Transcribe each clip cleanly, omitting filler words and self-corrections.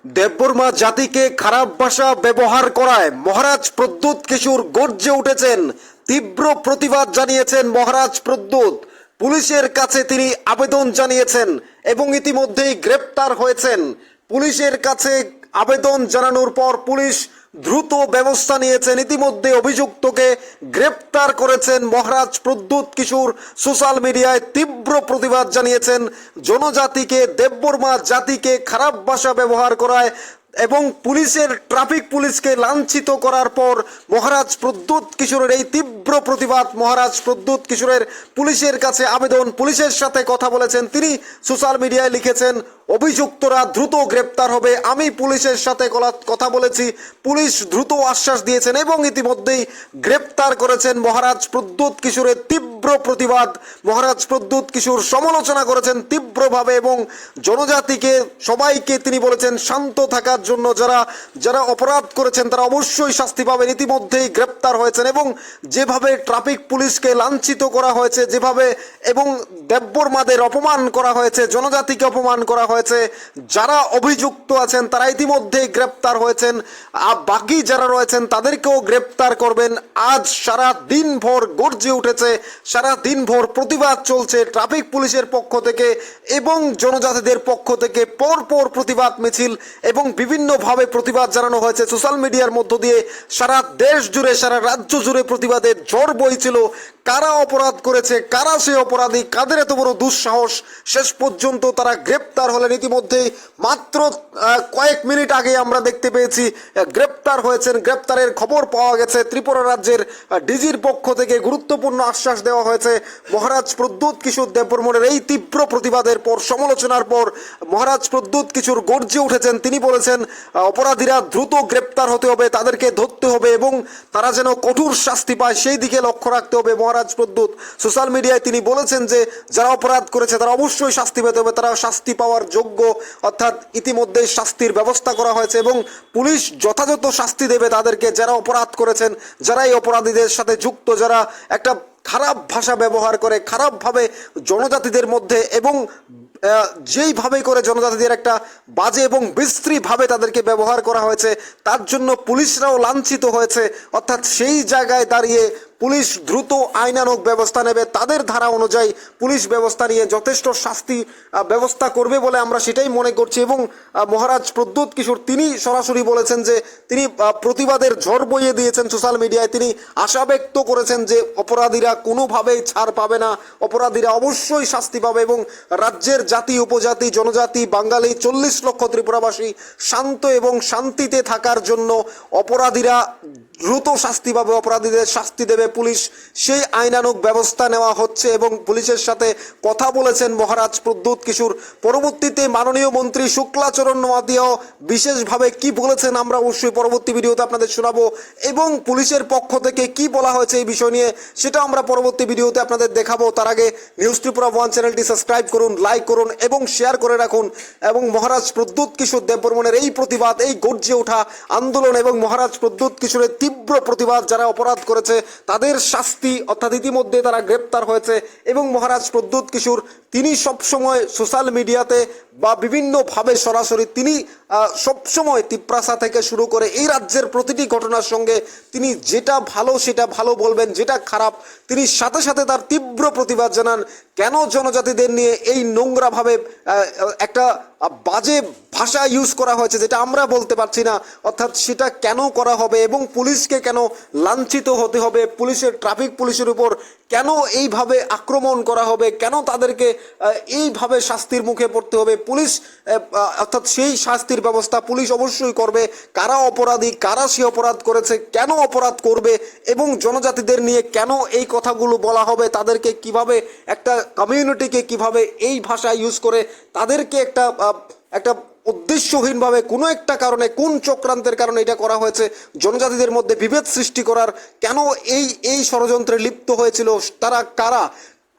দেববর্মা জাতিকে খারাপ ভাষা ব্যবহার করায় মহারাজ প্রদ্যুৎ কিশোর গর্জে উঠেছেন। তীব্র প্রতিবাদ জানিয়েছেন মহারাজ প্রদ্যুৎ। পুলিশের কাছে তিনি আবেদন জানিয়েছেন এবং ইতিমধ্যেই গ্রেপ্তার হয়েছেন। পুলিশের কাছে আবেদন জানানোর পর পুলিশ দ্রুত ব্যবস্থা নিয়েছেন। ইতিমধ্যে অভিযুক্তকে গ্রেপ্তার করেছেন মহারাজ প্রদ্যুৎ কিশোর। সোশ্যাল মিডিয়ায় তীব্র প্রতিবাদ জানিয়েছেন। জনজাতিকে, দেববর্মা জাতিকে খারাপ ভাষা ব্যবহার করায় এবং ট্রাফিক পুলিশকে লাঞ্ছিত করার পর মহারাজ প্রদ্যুৎ কিশোরের এই তীব্র প্রতিবাদ। মহারাজ প্রদ্যুৎ কিশোরের পুলিশের কাছে আবেদন, পুলিশের সাথে কথা বলেছেন। তিনি সোশ্যাল মিডিয়ায় লিখেছেন, অভিযুক্তরা দ্রুত গ্রেপ্তার হবে। আমি পুলিশের সাথে কথা বলেছি, পুলিশ দ্রুত আশ্বাস দিয়েছেন এবং ইতিমধ্যেই গ্রেপ্তার করেছেন মহারাজ প্রদ্যুৎ কিশোরের। তীব্র প্রতিবাদ। মহারাজ প্রদ্যুৎ কিশোর সমালোচনা করেছেন তীব্রভাবে এবং জনজাতিকে, সবাইকে তিনি বলেছেন শান্ত থাকার জন্য। যারা অপরাধ করেছেন তারা অবশ্যই শাস্তি পাবেন। ইতিমধ্যেই গ্রেপ্তার হয়েছেন এবং যেভাবে ট্রাফিক পুলিশকে লাঞ্ছিত করা হয়েছে, যেভাবে এবং দেববর্মাদের অপমান করা হয়েছে, জনজাতিকে অপমান করা হয়েছে, যারা অভিযুক্ত আছেন তারা ইতিমধ্যেই গ্রেপ্তার হয়েছেন। আর বাকি যারা রয়েছেন তাদেরকেও গ্রেপ্তার করবেন। আজ সারা দিন ভর গর্জে উঠেছে, সারা দিন ভর প্রতিবাদ চলছে ট্রাফিক পুলিশের পক্ষ থেকে এবং জনজাতিদের পক্ষ থেকে। পরপর প্রতিবাদ মিছিল এবং বিভিন্নভাবে প্রতিবাদ জানানো হয়েছে সোশ্যাল মিডিয়ার মধ্য দিয়ে। সারা দেশ জুড়ে, সারা রাজ্য জুড়ে প্রতিবাদের ঝড় বইছিল। কারা অপরাধ করেছে, কারা সে অপরাধী, কাদের এত বড় দুঃসাহস, শেষ পর্যন্ত তারা গ্রেপ্তার হলেন। ইতিমধ্যেই মাত্র কয়েক মিনিট আগে আমরা দেখতে পেয়েছি গ্রেপ্তার হয়েছেন। গ্রেপ্তারের খবর পাওয়া গেছে। ত্রিপুরা রাজ্যের ডিজির পক্ষ থেকে গুরুত্বপূর্ণ আশ্বাস দেওয়া হয়েছে। মহারাজ প্রদ্যুৎ কিশোর দেববর্মনের এই তীব্র প্রতিবাদের পর, সমালোচনার পর মহারাজ প্রদ্যুৎ কিশোর গর্জে উঠেছেন। তিনি বলেছেন অপরাধীরা দ্রুত গ্রেপ্তার হতে হবে, তাদেরকে ধরতে হবে এবং তারা যেন কঠোর শাস্তি পায় সেই দিকে লক্ষ্য রাখতে হবে। মহারাজ প্রদ্যুৎ সোশ্যাল মিডিয়ায় তিনি বলেছেন যে যারা অপরাধ করেছে তারা অবশ্যই শাস্তি পেতে হবে, তারা শাস্তি পাওয়ার যোগ্য। অর্থাৎ ইতিমধ্যে শাস্তির ব্যবস্থা করা হয়েছে এবং পুলিশ যথাযথ শাস্তি দেবে তাদেরকে, যারা অপরাধ করেছেন, যারা এই অপরাধীদের সাথে যুক্ত, যারা একটা খারাপ ভাষা ব্যবহার করে খারাপভাবে জনজাতিদের মধ্যে এবং যেইভাবে করে জনজাতিদের একটা বাজে এবং বিশ্রীভাবে তাদেরকে ব্যবহার করা হয়েছে, তার জন্য পুলিশরাও লাঞ্ছিত হয়েছে। অর্থাৎ সেই জায়গায় দাঁড়িয়ে পুলিশ দ্রুত আইনানুগ ব্যবস্থা নেবে, তাদের ধারা অনুযায়ী পুলিশ ব্যবস্থা নিয়ে যথেষ্ট শাস্তি ব্যবস্থা করবে বলে আমরা সেটাই মনে করছি। এবং মহারাজ প্রদ্যুৎ কিশোর তিনি সরাসরি বলেছেন যে তিনি প্রতিবাদের ঝড় বইয়ে দিয়েছেন সোশ্যাল মিডিয়ায়। তিনি আশা ব্যক্ত করেছেন যে অপরাধীরা কোনোভাবেই ছাড় পাবে না, অপরাধীরা অবশ্যই শাস্তি পাবে এবং রাজ্যের জাতি, উপজাতি, জনজাতি, বাঙালি 40 লক্ষ ত্রিপুরাবাসী শান্ত এবং শান্তিতে থাকার জন্য অপরাধীরা দ্রুত শাস্তি পাবে, অপরাধীদের শাস্তি দেবে পুলিশ, সেই আইনানুগ ব্যবস্থা নেওয়া হচ্ছে এবং পুলিশের সাথে কথা বলেছেন মহারাজ প্রদ্যুৎ কিশোর। পরবর্তীতে মাননীয় মন্ত্রী শুক্লাচরণ নোয়াদিয়াও বিশেষভাবে কি বলেছেন আমরা অবশ্যই পরবর্তী ভিডিওতে আপনাদের শোনাবো এবং পুলিশের পক্ষ থেকে কি বলা হয়েছে এই বিষয় নিয়ে সেটা আমরা পরবর্তী ভিডিওতে আপনাদের দেখাবো। তার আগে নিউজ ত্রিপুরা 1 চ্যানেলটি সাবস্ক্রাইব করুন, লাইক করুন এবং শেয়ার করে রাখুন। এবং মহারাজ প্রদ্যুৎ কিশোর দেববর্মনের এই প্রতিবাদ, এই গর্জে ওঠা আন্দোলন এবং মহারাজ প্রদ্যুৎ কিশোরের তীব্র প্রতিবাদ, যারা অপরাধ করেছে তাদের শাস্তি, অর্থাৎ ইতিমধ্যে তারা গ্রেপ্তার হয়েছে এবং মহারাজ প্রদ্যুৎ কিশোর তিনি সবসময় সোশ্যাল মিডিয়াতে বা বিভিন্নভাবে সরাসরি তিনি সবসময় তিপ্রাসা থেকে শুরু করে এই রাজ্যের প্রতিটি ঘটনার সঙ্গে তিনি যেটা ভালো সেটা ভালো বলবেন, যেটা খারাপ তিনি সাথে সাথে তার তীব্র প্রতিবাদ জানান। কেন জনজাতিদের নিয়ে এই নোংরাভাবে একটা বাজে ভাষা ইউজ করা হয়েছে যেটা আমরা বলতে পারছি না, অর্থাৎ সেটা কেন করা হবে এবং পুলিশকে কেন লাঞ্ছিত হতে হবে, ট্রাফিক পুলিশের উপর কেন এইভাবে আক্রমণ করা হবে, কেন তাদেরকে এইভাবে শাস্তির মুখে পড়তে হবে। পুলিশ অর্থাৎ সেই শাস্তির ব্যবস্থা পুলিশ অবশ্যই করবে। কারা অপরাধী, কারা সে অপরাধ করেছে, কেন অপরাধ করবে এবং জনজাতিদের নিয়ে কেন এই কথাগুলো বলা হবে, তাদেরকে কিভাবে একটা কমিউনিটিকে কিভাবে এই ভাষা ইউজ করে তাদেরকে একটা উদ্দেশ্যহীনভাবে কোনো একটা কারণে, কোন চক্রান্তের কারণে এটা করা হয়েছে, জনজাতিদের মধ্যে বিভেদ সৃষ্টি করার কেন এই ষড়যন্ত্রে লিপ্ত হয়েছিল, তারা কারা,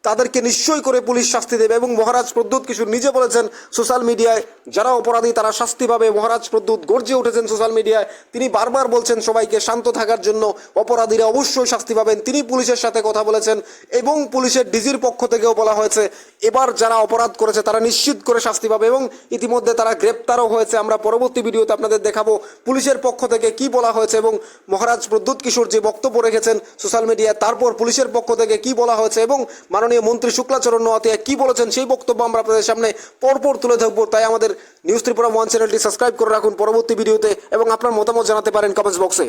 তাদেরকে নিশ্চয়ই করে পুলিশ শাস্তি দেবে। এবং মহারাজ প্রদ্যুৎ কিশোর নিজে বলেছেন সোশ্যাল মিডিয়ায় যারা অপরাধী তারা শাস্তি পাবে। মহারাজ প্রদ্যুৎ গর্জে উঠেছেন সোশ্যাল মিডিয়ায়, তিনি বারবার বলছেন সবাইকে শান্ত থাকার জন্য, অপরাধীরা অবশ্যই শাস্তি পাবেন। তিনি পুলিশের সাথে কথা বলেছেন এবং পুলিশের ডিজির পক্ষ থেকেও বলা হয়েছে এবার যারা অপরাধ করেছে তারা নিশ্চিত করে শাস্তি পাবে এবং ইতিমধ্যে তারা গ্রেপ্তারও হয়েছে। আমরা পরবর্তী ভিডিওতে আপনাদের দেখাবো পুলিশের পক্ষ থেকে কি বলা হয়েছে এবং মহারাজ প্রদ্যুৎ কিশোর যে বক্তব্য রেখেছেন সোশ্যাল মিডিয়ায় তারপর পুলিশের পক্ষ থেকে কি বলা হয়েছে এবং মাননীয় মন্ত্রী শুক্লাচরণ নোয়াতিয়া কি বলেছেন সেই বক্তব্য আমরা আপনাদের সামনে পরপর তুলে ধরবো। তাই আমাদের নিউজ ত্রিপুরা ওয়ান চ্যানেলটি সাবস্ক্রাইব করে রাখুন পরবর্তী ভিডিওতে এবং আপনার মতামত জানাতে পারেন কমেন্টস বক্সে।